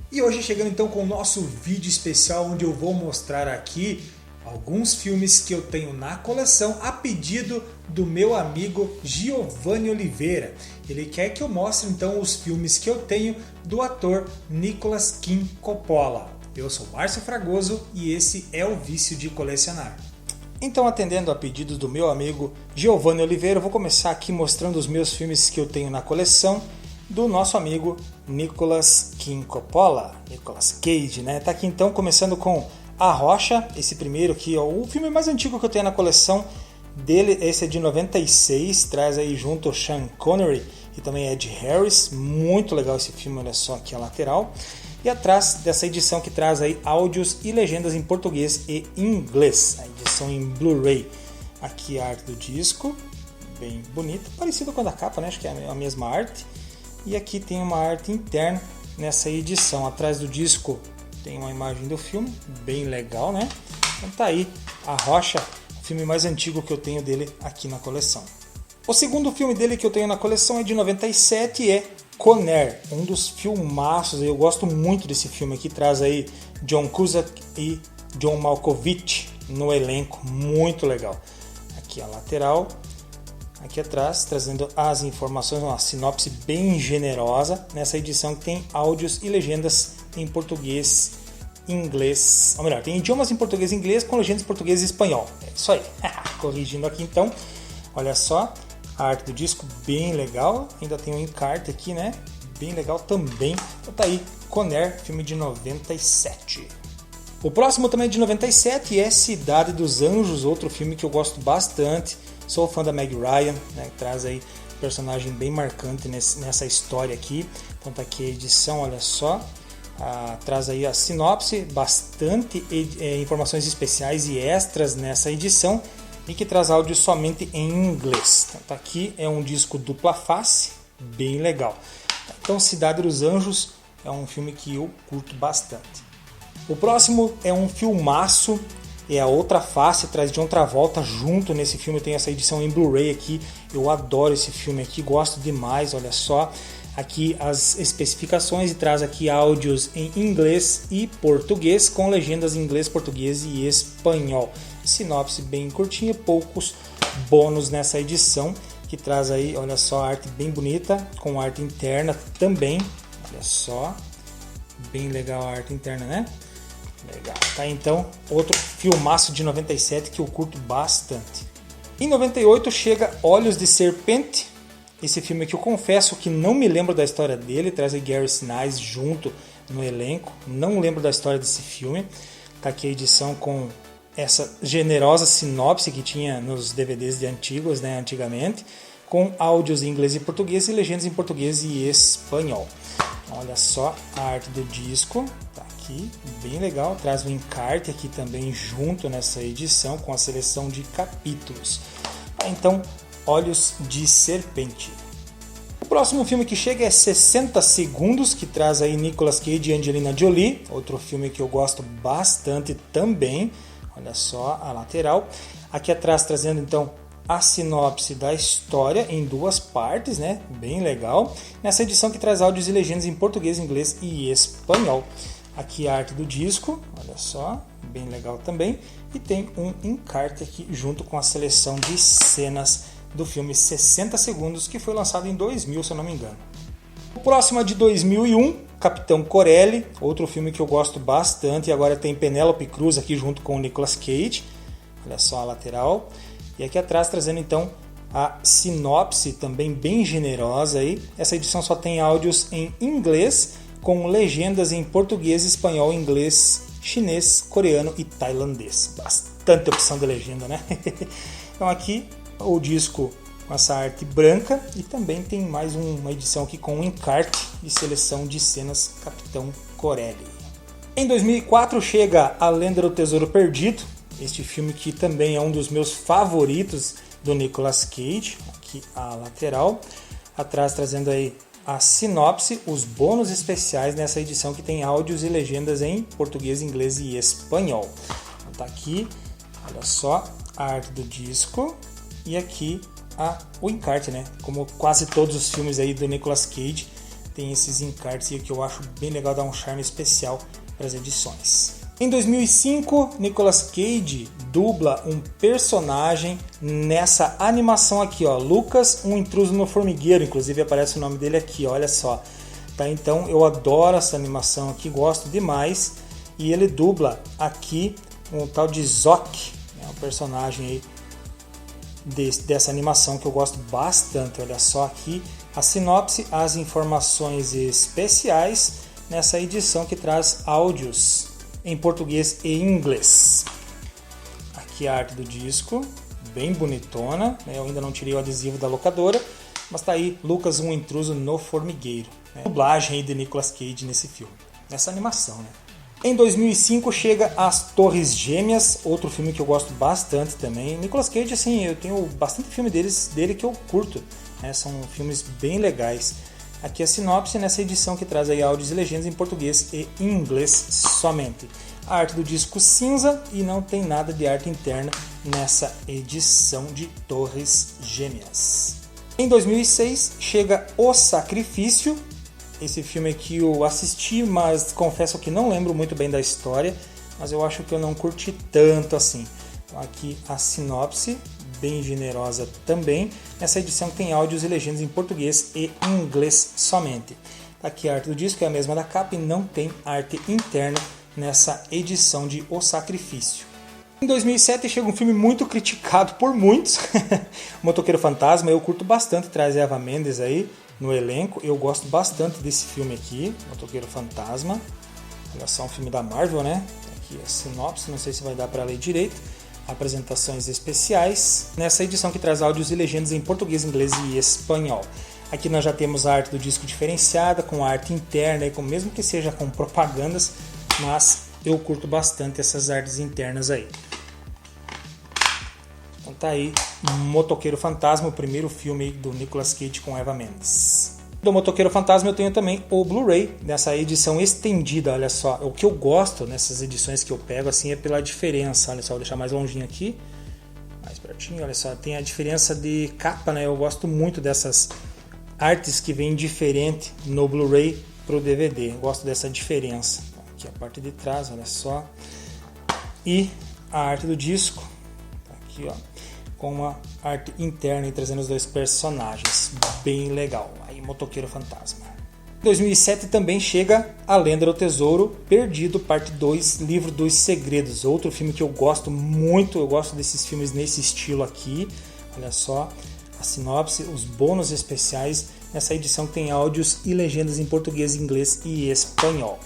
E hoje chegando então com o nosso vídeo especial onde eu vou mostrar aqui alguns filmes que eu tenho na coleção a pedido do meu amigo Giovanni Oliveira. Ele quer que eu mostre então os filmes que eu tenho do ator Nicolas Kim Coppola. Eu sou Márcio Fragoso e esse é o Vício de Colecionar. Então, atendendo a pedidos do meu amigo Giovanni Oliveira, eu vou começar aqui mostrando os meus filmes que eu tenho na coleção do nosso amigo Nicolas Kim Coppola, Nicolas Cage, né? Tá aqui então começando com A Rocha, esse primeiro aqui, ó, o filme mais antigo que eu tenho na coleção dele, esse é de 96, traz aí junto o Sean Connery e também Ed Harris, muito legal esse filme, olha só aqui a lateral. E atrás dessa edição que traz aí áudios e legendas em português e inglês, a edição em Blu-ray. Aqui a arte do disco, bem bonita, parecido com a da capa, né? Acho que é a mesma arte. E aqui tem uma arte interna nessa edição. Atrás do disco tem uma imagem do filme, bem legal, né? Então tá aí A Rocha, o filme mais antigo que eu tenho dele aqui na coleção. O segundo filme dele que eu tenho na coleção é de 97 e é Conner, um dos filmaços. Eu gosto muito desse filme aqui, traz aí John Cusack e John Malkovich no elenco, muito legal. Aqui a lateral, aqui atrás, trazendo as informações, uma sinopse bem generosa, nessa edição que tem áudios e legendas em português, inglês, ou melhor, tem idiomas em português e inglês com legendas em português e espanhol. É isso aí, corrigindo aqui então, olha só. A arte do disco bem legal, ainda tem um encarte aqui, né? Bem legal também. Então tá aí, Conner, filme de 97. O próximo também é de 97 e é Cidade dos Anjos, outro filme que eu gosto bastante. Sou fã da Meg Ryan, né? Que traz aí um personagem bem marcante nessa história aqui. Então tá aqui a edição, olha só. Traz aí a sinopse, bastante informações especiais e extras nessa edição. E que traz áudio somente em inglês. Então, tá aqui é um disco dupla face, bem legal. Então Cidade dos Anjos é um filme que eu curto bastante. O próximo é um filmaço, é a outra face, traz John Travolta junto nesse filme, tem essa edição em Blu-ray aqui. Eu adoro esse filme aqui, gosto demais, olha só. Aqui as especificações e traz aqui áudios em inglês e português com legendas em inglês, português e espanhol. Sinopse bem curtinha, poucos bônus nessa edição que traz aí, olha só, a arte bem bonita com arte interna também, olha só, bem legal a arte interna, né? Legal, tá então outro filmaço de 97 que eu curto bastante. Em 98 chega Olhos de Serpente, esse filme que eu confesso que não me lembro da história dele, traz aí Gary Sinise junto no elenco, não lembro da história desse filme, tá aqui a edição com essa generosa sinopse que tinha nos DVDs de antigos, né, antigamente, com áudios em inglês e português e legendas em português e espanhol. Olha só a arte do disco, tá aqui, bem legal, traz um encarte aqui também junto nessa edição com a seleção de capítulos. Então, Olhos de Serpente. O próximo filme que chega é 60 Segundos, que traz aí Nicolas Cage e Angelina Jolie, outro filme que eu gosto bastante também. Olha só a lateral. Aqui atrás trazendo então a sinopse da história em duas partes, né? Bem legal. Nessa edição que traz áudios e legendas em português, inglês e espanhol. Aqui a arte do disco, olha só, bem legal também. E tem um encarte aqui junto com a seleção de cenas do filme 60 Segundos, que foi lançado em 2000, se eu não me engano. O próximo é de 2001, Capitão Corelli, outro filme que eu gosto bastante, e agora tem Penélope Cruz aqui junto com o Nicolas Cage, olha só a lateral, e aqui atrás trazendo então a sinopse também bem generosa aí. Essa edição só tem áudios em inglês, com legendas em português, espanhol, inglês, chinês, coreano e tailandês, bastante opção de legenda, né? Então aqui o disco com essa arte branca e também tem mais uma edição aqui com um encarte e seleção de cenas Capitão Corelli. Em 2004 chega A Lenda do Tesouro Perdido, este filme que também é um dos meus favoritos do Nicolas Cage, aqui a lateral, atrás trazendo aí a sinopse, os bônus especiais nessa edição que tem áudios e legendas em português, inglês e espanhol. Então tá aqui, olha só, a arte do disco e aqui o encarte, né? Como quase todos os filmes aí do Nicolas Cage, tem esses encartes que eu acho bem legal, dar um charme especial para as edições. Em 2005, Nicolas Cage dubla um personagem nessa animação aqui, ó, Lucas, um intruso no formigueiro, inclusive aparece o nome dele aqui, olha só. Tá, então eu adoro essa animação aqui, gosto demais, e ele dubla aqui um tal de Zoc, um personagem aí dessa animação que eu gosto bastante. Olha só aqui a sinopse, as informações especiais nessa edição que traz áudios em português e inglês. Aqui a arte do disco, bem bonitona, né? Eu ainda não tirei o adesivo da locadora, mas tá aí, Lucas, um intruso no formigueiro. Né? Dublagem aí de Nicolas Cage nesse filme, nessa animação, né? Em 2005 chega As Torres Gêmeas, outro filme que eu gosto bastante também. Nicolas Cage, assim, eu tenho bastante filme dele que eu curto, né? São filmes bem legais. Aqui a sinopse nessa edição que traz aí áudios e legendas em português e em inglês somente. A arte do disco cinza e não tem nada de arte interna nessa edição de Torres Gêmeas. Em 2006 chega O Sacrifício. Esse filme aqui eu assisti, mas confesso que não lembro muito bem da história, mas eu acho que eu não curti tanto assim. Então aqui a sinopse, bem generosa também. Nessa edição tem áudios e legendas em português e em inglês somente. Aqui a arte do disco é a mesma da capa e não tem arte interna nessa edição de O Sacrifício. Em 2007 chega um filme muito criticado por muitos, Motoqueiro Fantasma. Eu curto bastante, traz Eva Mendes aí no elenco. Eu gosto bastante desse filme aqui, Motoqueiro Fantasma. Olha só, um filme da Marvel, né? Aqui a sinopse, não sei se vai dar para ler direito. Apresentações especiais, nessa edição que traz áudios e legendas em português, inglês e espanhol. Aqui nós já temos a arte do disco diferenciada, com a arte interna, e mesmo que seja com propagandas, mas eu curto bastante essas artes internas aí. Então tá aí, Motoqueiro Fantasma, o primeiro filme do Nicolas Cage com Eva Mendes. Do Motoqueiro Fantasma eu tenho também o Blu-ray, nessa edição estendida, olha só. O que eu gosto nessas edições que eu pego assim é pela diferença, olha só, vou deixar mais longinho aqui, mais pertinho, olha só, tem a diferença de capa, né? Eu gosto muito dessas artes que vêm diferente no Blu-ray pro DVD, eu gosto dessa diferença. Aqui a parte de trás, olha só, e a arte do disco, aqui ó, com uma arte interna e trazendo os dois personagens, bem legal. Aí, Motoqueiro Fantasma. Em 2007 também chega A Lenda do Tesouro Perdido, parte 2, Livro dos Segredos. Outro filme que eu gosto muito, eu gosto desses filmes nesse estilo aqui. Olha só a sinopse, os bônus especiais. Nessa edição tem áudios e legendas em português, inglês e espanhol.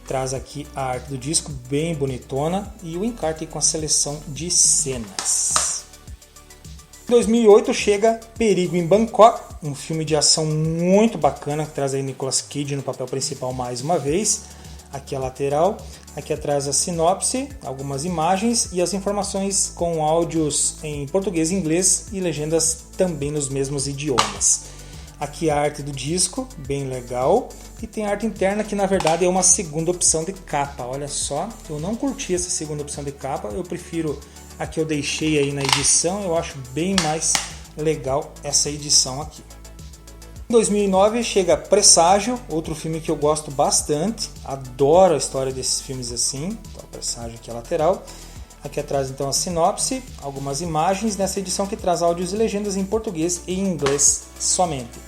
Traz aqui a arte do disco, bem bonitona, e o encarte com a seleção de cenas. Em 2008 chega Perigo em Bangkok, um filme de ação muito bacana, que traz aí Nicolas Cage no papel principal mais uma vez. Aqui a lateral, aqui atrás a sinopse, algumas imagens e as informações com áudios em português e inglês e legendas também nos mesmos idiomas. Aqui a arte do disco, bem legal, e tem a arte interna que na verdade é uma segunda opção de capa. Olha só, eu não curti essa segunda opção de capa, eu prefiro a que eu deixei aí na edição, eu acho bem mais legal essa edição aqui. Em 2009 chega Presságio, outro filme que eu gosto bastante, adoro a história desses filmes assim. Então, Presságio aqui a lateral, aqui atrás então a sinopse, algumas imagens, nessa edição que traz áudios e legendas em português e em inglês somente.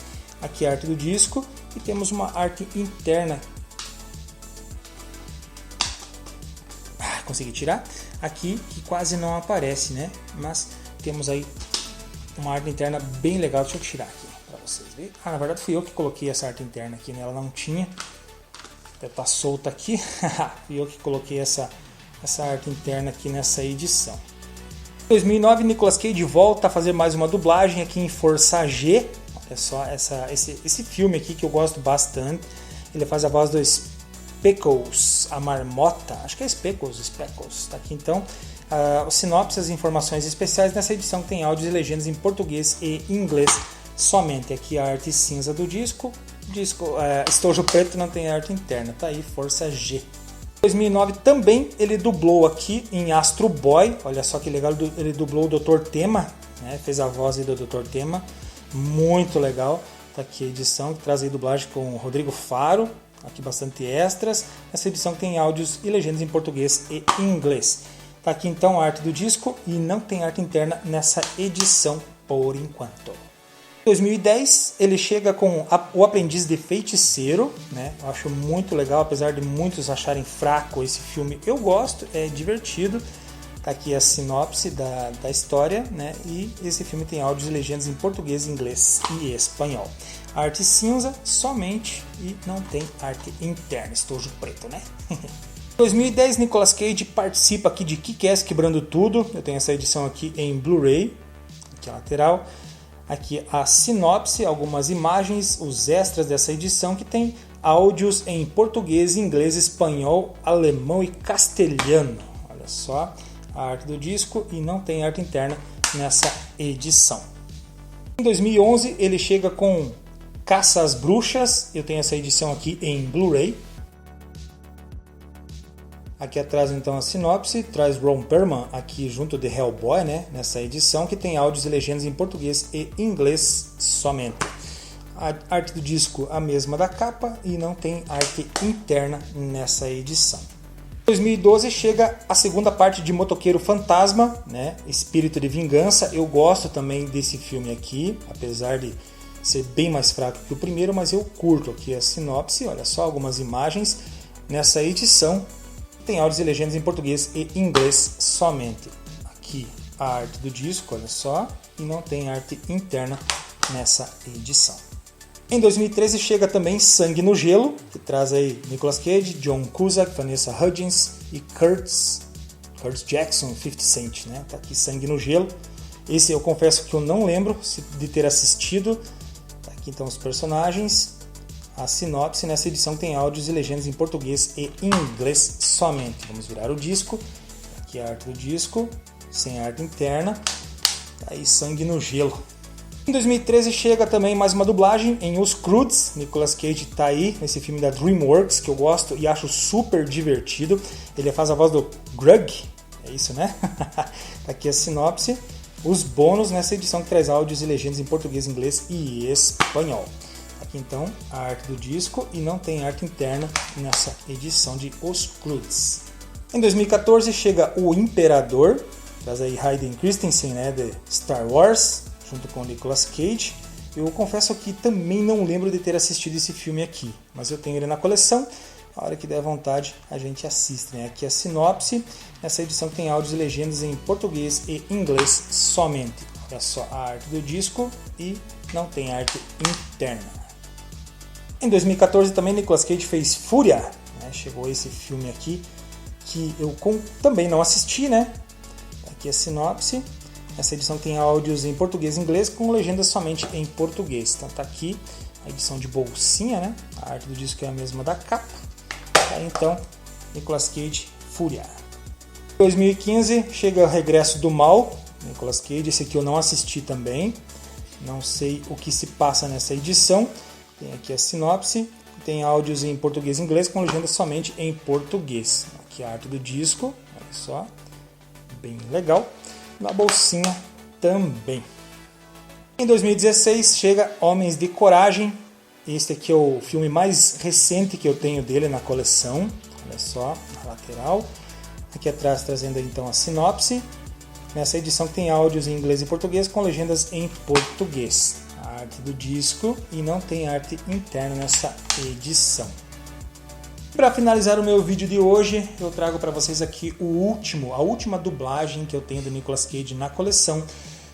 Aqui a arte do disco e temos uma arte interna. Consegui tirar aqui, que quase não aparece, né? Mas temos aí uma arte interna bem legal. Deixa eu tirar aqui para vocês verem. Na verdade fui eu que coloquei essa arte interna aqui, né? Ela não tinha, até tá solta aqui. Fui eu que coloquei essa arte interna aqui nessa edição. Em 2009 Nicolas Cage volta a fazer mais uma dublagem aqui em Força G. Olha só esse filme aqui que eu gosto bastante. Ele faz a voz do Speckles, a marmota, acho que é Speckles, tá aqui então. O sinopse, as informações especiais nessa edição tem áudios e legendas em português e inglês somente. Aqui a arte cinza do disco, estojo preto, não tem arte interna, tá aí, Força G. Em 2009 também ele dublou aqui em Astro Boy, olha só que legal, ele dublou o Dr. Tema, né? Fez a voz do Dr. Tema, muito legal. Tá aqui a edição que traz aí dublagem com o Rodrigo Faro, aqui bastante extras. Essa edição tem áudios e legendas em português e inglês. Tá aqui então a arte do disco e não tem arte interna nessa edição por enquanto. Em 2010 ele chega com O Aprendiz de Feiticeiro, né? Eu acho muito legal, apesar de muitos acharem fraco esse filme, eu gosto, é divertido. Tá aqui a sinopse da história, né? E esse filme tem áudios e legendas em português, inglês e espanhol. Arte cinza somente e não tem arte interna, estojo preto, né? Em 2010 Nicolas Cage participa aqui de Kick-Ass Quebrando Tudo. Eu tenho essa edição aqui em Blu-ray, aqui a lateral. Aqui a sinopse, algumas imagens, os extras dessa edição que tem áudios em português, inglês, espanhol, alemão e castelhano. Olha só a arte do disco e não tem arte interna nessa edição. Em 2011 ele chega com Caça às Bruxas. Eu tenho essa edição aqui em Blu-ray. Aqui atrás então a sinopse, traz Ron Perlman aqui junto de Hellboy, né, nessa edição que tem áudios e legendas em português e inglês somente. A arte do disco a mesma da capa e não tem arte interna nessa edição. Em 2012 chega a segunda parte de Motoqueiro Fantasma, né, Espírito de Vingança. Eu gosto também desse filme aqui, apesar de ser bem mais fraco que o primeiro, mas eu curto aqui a sinopse, olha só algumas imagens nessa edição. Tem áudios e legendas em português e inglês somente. Aqui a arte do disco, olha só, e não tem arte interna nessa edição. Em 2013 chega também Sangue no Gelo, que traz aí Nicolas Cage, John Cusack, Vanessa Hudgens e Curtis Jackson, 50 Cent, né? Tá aqui Sangue no Gelo. Esse eu confesso que eu não lembro de ter assistido. Tá aqui então os personagens. A sinopse nessa edição tem áudios e legendas em português e inglês somente. Vamos virar o disco. Aqui a arte do disco, sem arte interna. Aí Sangue no Gelo. Em 2013 chega também mais uma dublagem em Os Croods. Nicolas Cage está aí nesse filme da DreamWorks, que eu gosto e acho super divertido. Ele faz a voz do Grug, é isso, né? Aqui a sinopse. Os bônus nessa edição que traz áudios e legendas em português, inglês e espanhol. Aqui então a arte do disco e não tem arte interna nessa edição de Os Croods. Em 2014 chega O Imperador, traz aí Hayden Christensen, né, de Star Wars, junto com Nicolas Cage. Eu confesso que também não lembro de ter assistido esse filme aqui, mas eu tenho ele na coleção. A hora que der vontade a gente assiste, né? Aqui a sinopse, essa edição tem áudios e legendas em português e inglês somente. Olha só a arte do disco e não tem arte interna. Em 2014 também Nicolas Cage fez Fúria, né? Chegou esse filme aqui que eu também não assisti, né? Aqui a sinopse, essa edição tem áudios em português e inglês com legendas somente em português. Então tá aqui a edição de bolsinha, né? A arte do disco é a mesma da capa. Tá, então Nicolas Cage, Fúria. Em 2015 chega o Regresso do Mal, Nicolas Cage, esse aqui eu não assisti também. Não sei o que se passa nessa edição. Tem aqui a sinopse, tem áudios em português e inglês com legendas somente em português. Aqui a arte do disco, olha só, bem legal. Na bolsinha também. Em 2016 chega Homens de Coragem. Este aqui é o filme mais recente que eu tenho dele na coleção. Olha só, na lateral. Aqui atrás trazendo então a sinopse. Nessa edição tem áudios em inglês e português com legendas em português. A arte do disco e não tem arte interna nessa edição. Para finalizar o meu vídeo de hoje, eu trago para vocês aqui a última dublagem que eu tenho do Nicolas Cage na coleção,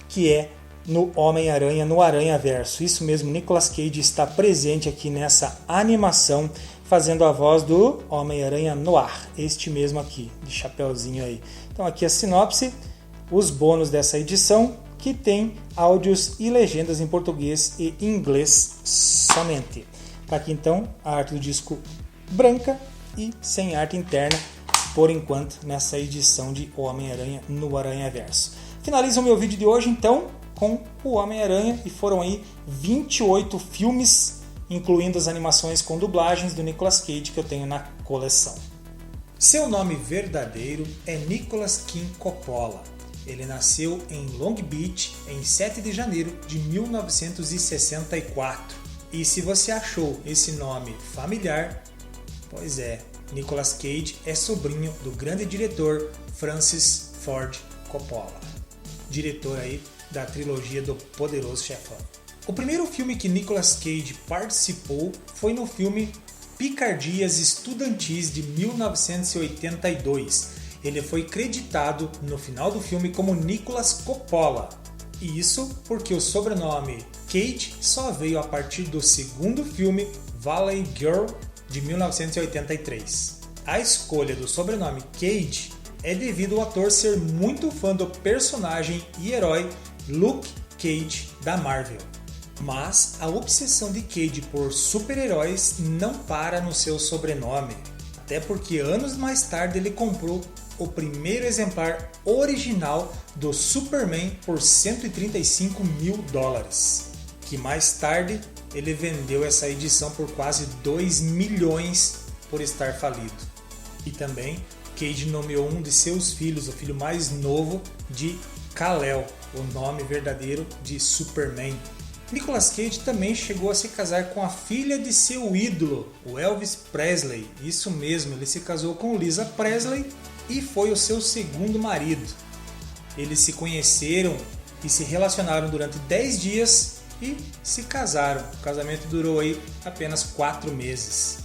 que é no Homem-Aranha, no Aranhaverso. Isso mesmo, Nicolas Cage está presente aqui nessa animação, fazendo a voz do Homem-Aranha Noir, este mesmo aqui, de chapeuzinho aí. Então aqui a sinopse, os bônus dessa edição, que tem áudios e legendas em português e inglês somente. Tá aqui então a arte do disco branca e sem arte interna, por enquanto, nessa edição de Homem-Aranha no Aranhaverso. Finaliza o meu vídeo de hoje então com o Homem-Aranha e foram aí 28 filmes, incluindo as animações com dublagens do Nicolas Cage que eu tenho na coleção. Seu nome verdadeiro é Nicolas Kim Coppola. Ele nasceu em Long Beach em 7 de janeiro de 1964. E se você achou esse nome familiar, pois é, Nicolas Cage é sobrinho do grande diretor Francis Ford Coppola, diretor aí da trilogia do Poderoso Chefão. O primeiro filme que Nicolas Cage participou foi no filme Picardias Estudantis de 1982. Ele foi creditado no final do filme como Nicolas Coppola. E isso porque o sobrenome Cage só veio a partir do segundo filme Valley Girl de 1983. A escolha do sobrenome Cage é devido ao ator ser muito fã do personagem e herói Luke Cage da Marvel. Mas a obsessão de Cage por super-heróis não para no seu sobrenome, até porque anos mais tarde ele comprou o primeiro exemplar original do Superman por $135 mil, que mais tarde ele vendeu essa edição por quase 2 milhões por estar falido. E também Cage nomeou um de seus filhos, o filho mais novo, de Kal-El, o nome verdadeiro de Superman. Nicolas Cage também chegou a se casar com a filha de seu ídolo, o Elvis Presley. Isso mesmo, ele se casou com Lisa Presley e foi o seu segundo marido. Eles se conheceram e se relacionaram durante 10 dias e se casaram. O casamento durou aí apenas 4 meses.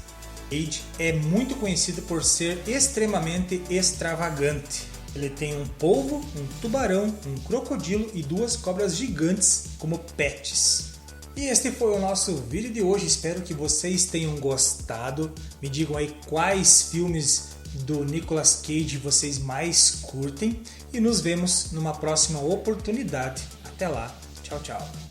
Cage é muito conhecido por ser extremamente extravagante. Ele tem um polvo, um tubarão, um crocodilo e 2 cobras gigantes como pets. E este foi o nosso vídeo de hoje. Espero que vocês tenham gostado. Me digam aí quais filmes do Nicolas Cage vocês mais curtem. E nos vemos numa próxima oportunidade. Até lá. Tchau, tchau.